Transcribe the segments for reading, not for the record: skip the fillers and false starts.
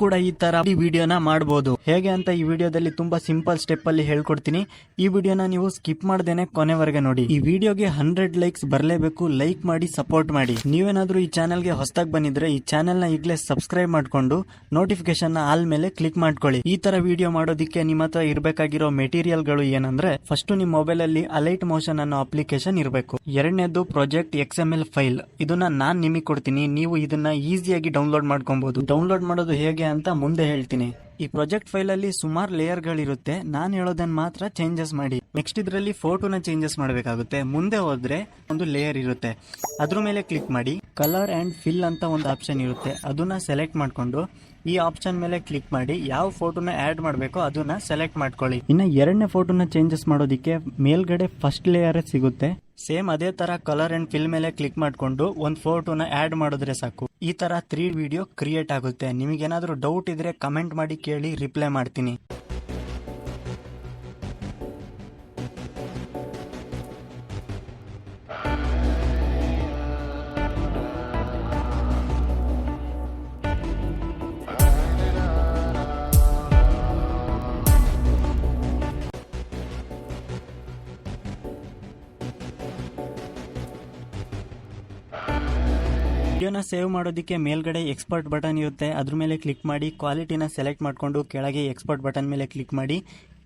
ಕೂಡ ಈ ತರ ವಿಡಿಯೋನ ಮಾಡಬಹುದು. ಹೇಗೆ ಅಂತ ಈ ವಿಡಿಯೋದಲ್ಲಿ ತುಂಬಾ ಸಿಂಪಲ್ ಸ್ಟೆಪ್ ಅಲ್ಲಿ ಹೇಳ್ಕೊಡ್ತೀನಿ. ಈ ವಿಡಿಯೋನ ನೀವು ಸ್ಕಿಪ್ ಮಾಡದೇನೆ ಕೊನೆವರೆಗೆ ನೋಡಿ. ಈ ವಿಡಿಯೋಗೆ 100 ಲೈಕ್ಸ್ ಬರಲೇಬೇಕು. ಲೈಕ್ ಮಾಡಿ ಸಪೋರ್ಟ್ ಮಾಡಿ. ನೀವೇನಾದ್ರೂ ಈ ಚಾನೆಲ್ಗೆ ಹೊಸದಾಗಿ ಬಂದಿದ್ರೆ ಈ ಚಾನೆಲ್ ನ ಈಗಲೇ ಸಬ್ಸ್ಕ್ರೈಬ್ ಮಾಡ್ಕೊಂಡು ನೋಟಿಫಿಕೇಶನ್ ನ ಆಲ್ ಮೇಲೆ ಕ್ಲಿಕ್ ಮಾಡ್ಕೊಳ್ಳಿ. ಈ ತರ ವಿಡಿಯೋ ಮಾಡೋದಕ್ಕೆ ನಿಮ್ಮ ಹತ್ರ ಇರಬೇಕಾಗಿರೋ ಮೆಟೀರಿಯಲ್ ಗಳು ಏನಂದ್ರೆ, ಫಸ್ಟ್ ನಿಮ್ಮ ಮೊಬೈಲ್ ಅಲ್ಲಿ ಅಲೈಟ್ ಮೋಷನ್ ಅನ್ನೋ ಅಪ್ಲಿಕೇಶನ್ ಇರಬೇಕು. ಎರಡನೇದು ಪ್ರಾಜೆಕ್ಟ್ XML ಫೈಲ್. ಇದನ್ನ ನಾನ್ ನಿಮಗೆ ಕೊಡ್ತೀನಿ. ನೀವು ಇದನ್ನ ಈಸಿಯಾಗಿ ಡೌನ್ಲೋಡ್ ಮಾಡ್ಕೊಬಹುದು. ಡೌನ್ಲೋಡ್ ಮಾಡೋದು ಹೇಗೆ ಅಂತ ಮುಂದೆ ಹೇಳ್ತೀನಿ. ಈ ಪ್ರಾಜೆಕ್ಟ್ ಫೈಲ್ ಅಲ್ಲಿ ಸುಮಾರು ಲೇಯರ್ ಗಳಿರುತ್ತೆ. ನಾನು ಹೇಳೋದನ್ನ ಮಾತ್ರ ಚೇಂಜಸ್ ಮಾಡಿ. ನೆಕ್ಸ್ಟ್ ಇದರಲ್ಲಿ ಫೋಟೋನ ಚೇಂಜಸ್ ಮಾಡಬೇಕಾಗುತ್ತೆ. ಮುಂದೆ ಹೋದ್ರೆ ಒಂದು ಲೇಯರ್ ಇರುತ್ತೆ, ಅದ್ರ ಮೇಲೆ ಕ್ಲಿಕ್ ಮಾಡಿ. ಕಲರ್ ಅಂಡ್ ಫಿಲ್ ಅಂತ ಒಂದು ಆಪ್ಷನ್ ಇರುತ್ತೆ, ಅದನ್ನ ಸೆಲೆಕ್ಟ್ ಮಾಡ್ಕೊಂಡು ಈ ಆಪ್ಷನ್ ಮೇಲೆ ಕ್ಲಿಕ್ ಮಾಡಿ. ಯಾವ ಫೋಟೋನ ಆಡ್ ಮಾಡಬೇಕೋ ಅದನ್ನ ಸೆಲೆಕ್ಟ್ ಮಾಡ್ಕೊಳ್ಳಿ. ಇನ್ನು ಎರಡನೇ ಫೋಟೋನ ಚೇಂಜಸ್ ಮಾಡೋದಕ್ಕೆ ಮೇಲ್ಗಡೆ ಫಸ್ಟ್ ಲೇಯರ್ ಸಿಗುತ್ತೆ. ಸೇಮ್ ಅದೇ ತರ ಕಲರ್ ಅಂಡ್ ಫಿಲ್ ಮೇಲೆ ಕ್ಲಿಕ್ ಮಾಡ್ಕೊಂಡು ಒಂದು ಫೋಟೋನ ಆಡ್ ಮಾಡಿದ್ರೆ ಸಾಕು. ಈ ತರ 3 ವಿಡಿಯೋ ಕ್ರಿಯೇಟ್ ಆಗುತ್ತೆ. ನಿಮಗೇನಾದ್ರೂ ಡೌಟ್ ಇದ್ರೆ ಕಮೆಂಟ್ ಮಾಡಿ ಕೇಳಿ, ರಿಪ್ಲೈ ಮಾಡ್ತೀನಿ. ವಿಡಿಯೋನ ಸೇವ್ ಮಾಡೋದಕ್ಕೆ ಮೇಲ್ಗಡೆ ಎಕ್ಸ್ಪೋರ್ಟ್ ಬಟನ್ ಇರುತ್ತೆ, ಅದ್ರ ಮೇಲೆ ಕ್ಲಿಕ್ ಮಾಡಿ. ಕ್ವಾಲಿಟಿನ ಸೆಲೆಕ್ಟ್ ಮಾಡಿಕೊಂಡು ಕೆಳಗೆ ಎಕ್ಸ್ಪೋರ್ಟ್ ಬಟನ್ ಮೇಲೆ ಕ್ಲಿಕ್ ಮಾಡಿ.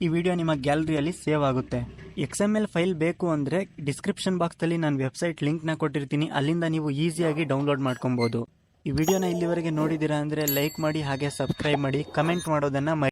ಈ ವಿಡಿಯೋ ನಿಮ್ಮ ಗ್ಯಾಲರಿಯಲ್ಲಿ ಸೇವ್ ಆಗುತ್ತೆ. XML ಫೈಲ್ ಬೇಕು ಅಂದರೆ ಡಿಸ್ಕ್ರಿಪ್ಷನ್ ಬಾಕ್ಸಲ್ಲಿ ನಾನು ವೆಬ್ಸೈಟ್ ಲಿಂಕ್ನ ಕೊಟ್ಟಿರ್ತೀನಿ, ಅಲ್ಲಿಂದ ನೀವು ಈಸಿಯಾಗಿ ಡೌನ್ಲೋಡ್ ಮಾಡ್ಕೊಬೋದು. ಈ ವಿಡಿಯೋನ ಇಲ್ಲಿವರೆಗೆ ನೋಡಿದ್ದೀರಾ ಅಂದರೆ ಲೈಕ್ ಮಾಡಿ, ಹಾಗೆ ಸಬ್ಸ್ಕ್ರೈಬ್ ಮಾಡಿ, ಕಮೆಂಟ್ ಮಾಡೋದನ್ನು